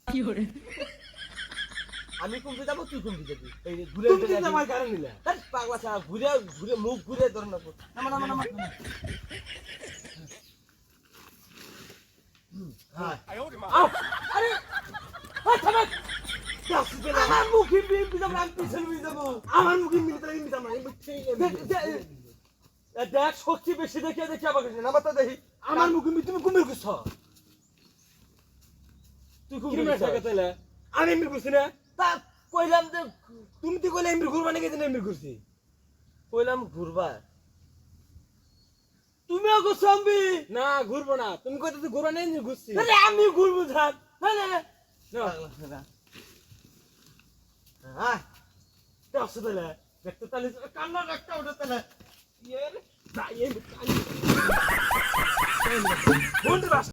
কি করে আমি কমতে যাবো তুই কমতে যাবি এই ঘুরে ঘুরে আমার কারণ নিলে পাগলা ছাড়া ঘুরে ঘুরে মুখ ঘুরে ধর না নামা নামা নামা হ্যাঁ আরে থামা আমার মুখে বিয়ে যাবো আমি পিছনে বিয়ে যাবো আমার মুখে মিলে তাই মিলে আমার দেখ শক্তি বেশি দেখে দেখে আবার নামাতা দেখি আমার মুখে মিলে তুমি কুমির করছ তুই কুমির তাহলে আমি এমনি করছি না তা কইলাম যে তুমি তো কইলে এমনি ঘুরবা নাকি এমনি করছি কইলাম ঘুরবা তুমিও করছো আমি না ঘুরবো না তুমি কইতে ঘুরবা না এমনি ঘুরছি তাহলে আমি ঘুরবো থাক না না না হ্যাঁ কাছে তাহলে দেখতে তাহলে কান্না একটা ওটা তাহলে ইয়ে